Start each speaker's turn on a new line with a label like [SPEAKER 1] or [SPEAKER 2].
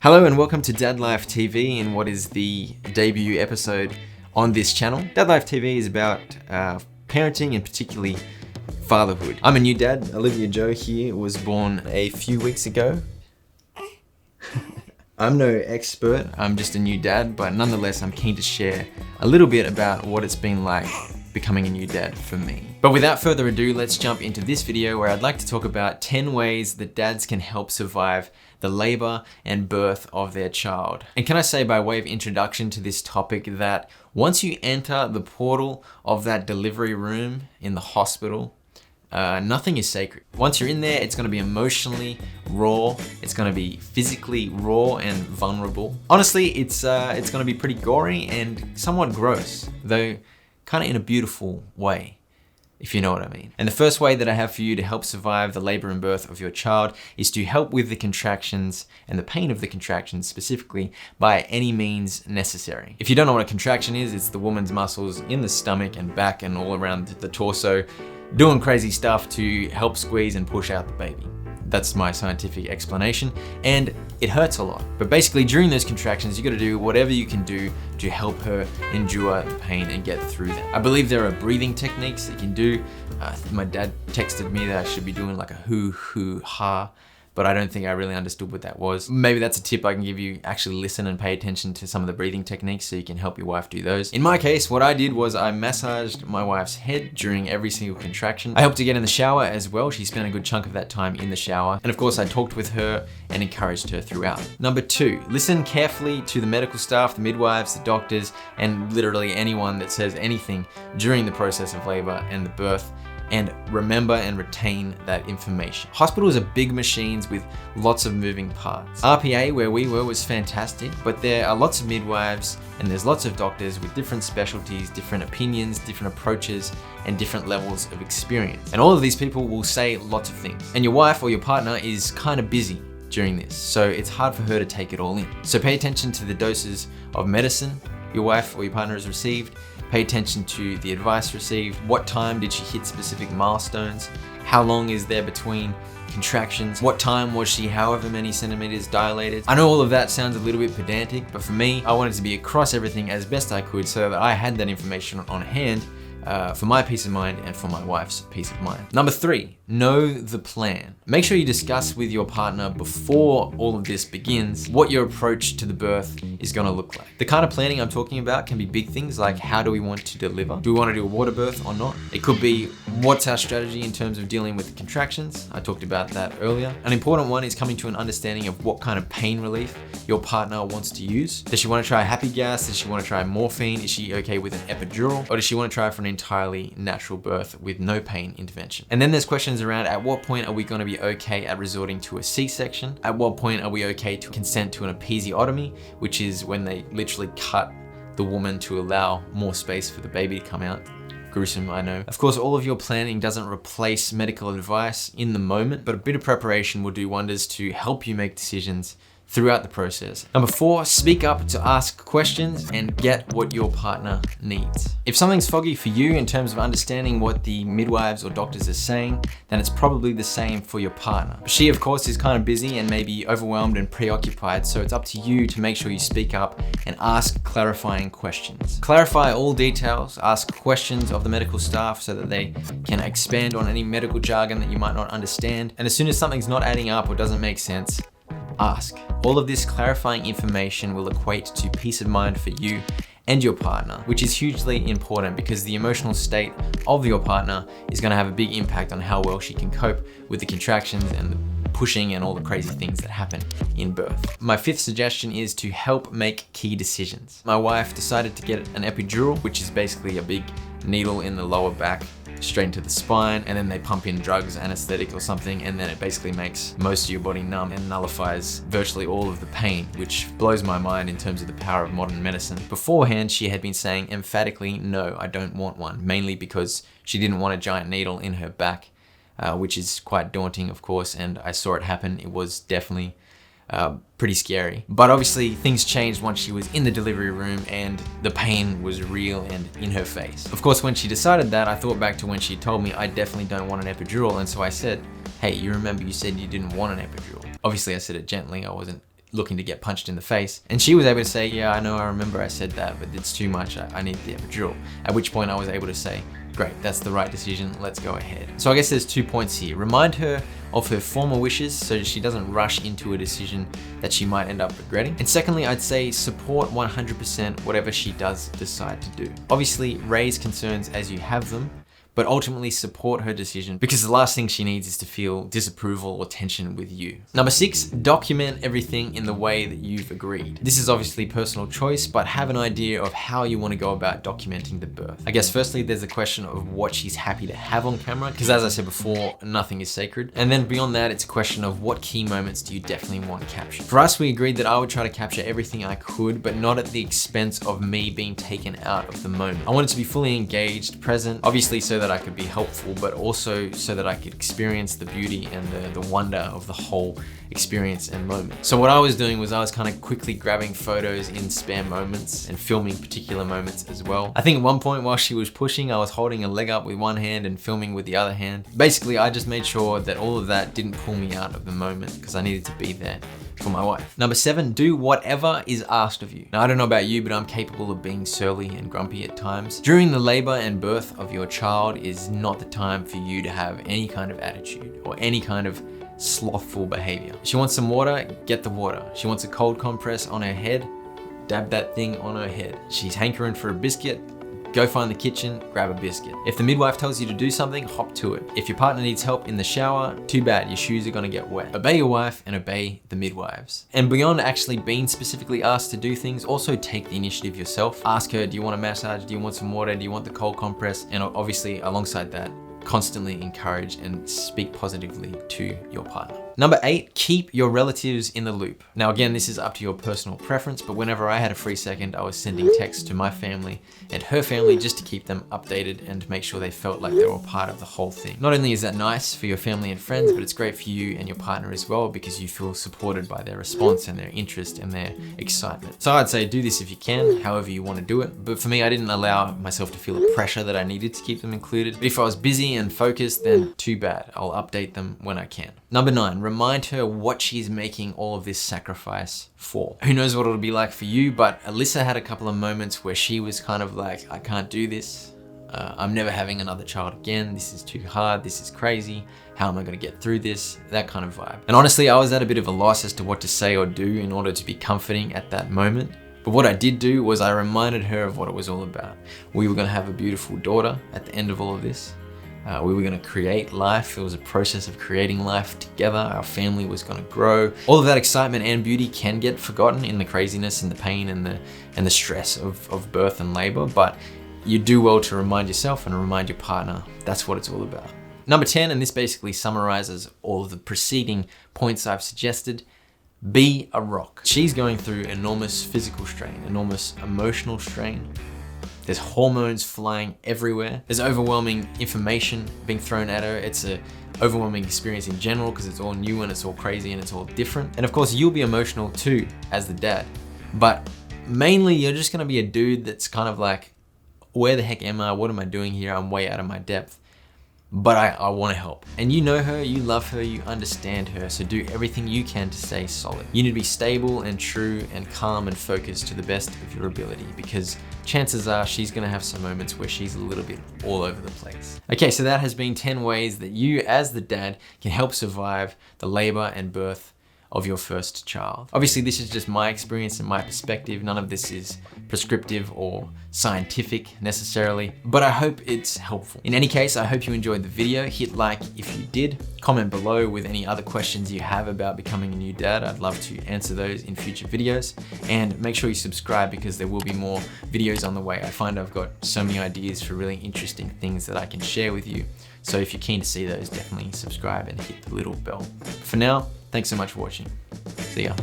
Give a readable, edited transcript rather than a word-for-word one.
[SPEAKER 1] Hello and welcome to Dad Life TV in what is the debut episode on this channel. Dad Life TV is about parenting and particularly fatherhood. I'm a new dad. Olivia Jo here was born a few weeks ago. I'm no expert, I'm just a new dad, but nonetheless I'm keen to share a little bit about what it's been like becoming a new dad for me. But without further ado, let's jump into this video where I'd like to talk about 10 ways that dads can help survive the labor and birth of their child. And can I say by way of introduction to this topic that once you enter the portal of that delivery room in the hospital, nothing is sacred. Once you're in there, it's gonna be emotionally raw. It's gonna be physically raw and vulnerable. Honestly, it's gonna be pretty gory and somewhat gross, though kind of in a beautiful way, if you know what I mean. And the first way that I have for you to help survive the labor and birth of your child is to help with the contractions and the pain of the contractions specifically by any means necessary. If you don't know what a contraction is, it's the woman's muscles in the stomach and back and all around the torso doing crazy stuff to help squeeze and push out the baby. That's my scientific explanation, and it hurts a lot. But basically during those contractions, you gotta do whatever you can do to help her endure the pain and get through that. I believe there are breathing techniques that you can do. My dad texted me that I should be doing like a hoo, hoo, ha, but I don't think I really understood what that was. Maybe that's a tip I can give you. Actually listen and pay attention to some of the breathing techniques so you can help your wife do those. In my case, what I did was I massaged my wife's head during every single contraction. I helped her get in the shower as well. She spent a good chunk of that time in the shower. And of course, I talked with her and encouraged her throughout. Number 2, listen carefully to the medical staff, the midwives, the doctors, and literally anyone that says anything during the process of labor and the birth, and remember and retain that information. Hospitals are big machines with lots of moving parts. RPA, where we were, was fantastic, but there are lots of midwives and there's lots of doctors with different specialties, different opinions, different approaches, and different levels of experience. And all of these people will say lots of things. And your wife or your partner is kind of busy during this, so it's hard for her to take it all in. So pay attention to the doses of medicine your wife or your partner has received. Pay attention to the advice received. What time did she hit specific milestones? How long is there between contractions? What time was she however many centimeters dilated? I know all of that sounds a little bit pedantic, but for me, I wanted to be across everything as best I could so that I had that information on hand for my peace of mind and for my wife's peace of mind. Number 3, know the plan. Make sure you discuss with your partner before all of this begins what your approach to the birth is gonna look like. The kind of planning I'm talking about can be big things like how do we want to deliver? Do we want to do a water birth or not? It could be what's our strategy in terms of dealing with the contractions? I talked about that earlier. An important one is coming to an understanding of what kind of pain relief your partner wants to use. Does she want to try happy gas? Does she want to try morphine? Is she okay with an epidural? Or does she want to try for an entirely natural birth with no pain intervention? And then there's questions around at what point are we going to be okay at resorting to a C-section? At what point are we okay to consent to an episiotomy, which is when they literally cut the woman to allow more space for the baby to come out? Gruesome, I know. Of course, all of your planning doesn't replace medical advice in the moment, but a bit of preparation will do wonders to help you make decisions throughout the process. Number 4, speak up to ask questions and get what your partner needs. If something's foggy for you in terms of understanding what the midwives or doctors are saying, then it's probably the same for your partner. She, of course, is kind of busy and maybe overwhelmed and preoccupied, so it's up to you to make sure you speak up and ask clarifying questions. Clarify all details, ask questions of the medical staff so that they can expand on any medical jargon that you might not understand. And as soon as something's not adding up or doesn't make sense, ask. All of this clarifying information will equate to peace of mind for you and your partner, which is hugely important because the emotional state of your partner is going to have a big impact on how well she can cope with the contractions and the pushing and all the crazy things that happen in birth. My 5th suggestion is to help make key decisions. My wife decided to get an epidural, which is basically a big needle in the lower back straight into the spine, and then they pump in drugs, anesthetic or something, and then it basically makes most of your body numb and nullifies virtually all of the pain, which blows my mind in terms of the power of modern medicine. Beforehand, she had been saying emphatically, no, I don't want one, mainly because she didn't want a giant needle in her back, which is quite daunting, of course, and I saw it happen. It was definitely pretty scary. But obviously things changed once she was in the delivery room and the pain was real and in her face. Of course, when she decided that, I thought back to when she told me I definitely don't want an epidural, and so I said, hey, you remember you said you didn't want an epidural. Obviously I said it gently, I wasn't looking to get punched in the face. And she was able to say, yeah, I know, I remember I said that, but it's too much, I need the epidural. At which point I was able to say, great, that's the right decision, let's go ahead. So I guess there's 2 points here. Remind her of her former wishes so she doesn't rush into a decision that she might end up regretting. And secondly, I'd say support 100% whatever she does decide to do. Obviously, raise concerns as you have them, but ultimately support her decision, because the last thing she needs is to feel disapproval or tension with you. Number 6, document everything in the way that you've agreed. This is obviously personal choice, but have an idea of how you want to go about documenting the birth. I guess firstly, there's a question of what she's happy to have on camera, because as I said before, nothing is sacred. And then beyond that, it's a question of what key moments do you definitely want to capture. For us, we agreed that I would try to capture everything I could, but not at the expense of me being taken out of the moment. I wanted to be fully engaged, present, obviously so that I could be helpful, but also so that I could experience the beauty and the wonder of the whole experience and moment. So what I was doing was I was kind of quickly grabbing photos in spare moments and filming particular moments as well. I think at one point while she was pushing, I was holding a leg up with one hand and filming with the other hand. Basically, I just made sure that all of that didn't pull me out of the moment because I needed to be there for my wife. Number 7, do whatever is asked of you. Now, I don't know about you, but I'm capable of being surly and grumpy at times. During the labor and birth of your child is not the time for you to have any kind of attitude or any kind of slothful behavior. She wants some water, get the water. She wants a cold compress on her head, dab that thing on her head. She's hankering for a biscuit, go find the kitchen, grab a biscuit. If the midwife tells you to do something, hop to it. If your partner needs help in the shower, too bad, your shoes are gonna get wet. Obey your wife and obey the midwives. And beyond actually being specifically asked to do things, also take the initiative yourself. Ask her, do you want a massage? Do you want some water? Do you want the cold compress? And obviously alongside that, constantly encourage and speak positively to your partner. Number 8, keep your relatives in the loop. Now again, this is up to your personal preference, but whenever I had a free second, I was sending texts to my family and her family just to keep them updated and make sure they felt like they were part of the whole thing. Not only is that nice for your family and friends, but it's great for you and your partner as well because you feel supported by their response and their interest and their excitement. So I'd say do this if you can, however you want to do it. But for me, I didn't allow myself to feel the pressure that I needed to keep them included. But if I was busy and focused, then too bad. I'll update them when I can. Number 9, remind her what she's making all of this sacrifice for. Who knows what it'll be like for you, but Alyssa had a couple of moments where she was kind of like, I can't do this. I'm never having another child again. This is too hard. This is crazy. How am I going to get through this? That kind of vibe. And honestly, I was at a bit of a loss as to what to say or do in order to be comforting at that moment. But what I did do was I reminded her of what it was all about. We were going to have a beautiful daughter at the end of all of this. We were going to create life. It was a process of creating life together. Our family was going to grow. All of that excitement and beauty can get forgotten in the craziness and the pain and the stress of birth and labor, but you do well to remind yourself and remind your partner that's what it's all about. Number 10, and this basically summarizes all of the preceding points I've suggested, be a rock. She's going through enormous physical strain, enormous emotional strain. There's hormones flying everywhere. There's overwhelming information being thrown at her. It's an overwhelming experience in general because it's all new and it's all crazy and it's all different. And of course, you'll be emotional too as the dad. But mainly, you're just gonna be a dude that's kind of like, where the heck am I? What am I doing here? I'm way out of my depth. But I want to help. And you know her, you love her, you understand her, so do everything you can to stay solid. You need to be stable and true and calm and focused to the best of your ability because chances are she's going to have some moments where she's a little bit all over the place. Okay, so that has been 10 ways that you as the dad can help survive the labor and birth of your first child. Obviously, this is just my experience and my perspective. None of this is prescriptive or scientific necessarily, but I hope it's helpful. In any case, I hope you enjoyed the video. Hit like if you did. Comment below with any other questions you have about becoming a new dad. I'd love to answer those in future videos. And make sure you subscribe because there will be more videos on the way. I find I've got so many ideas for really interesting things that I can share with you. So if you're keen to see those, definitely subscribe and hit the little bell. For now, thanks so much for watching. See ya.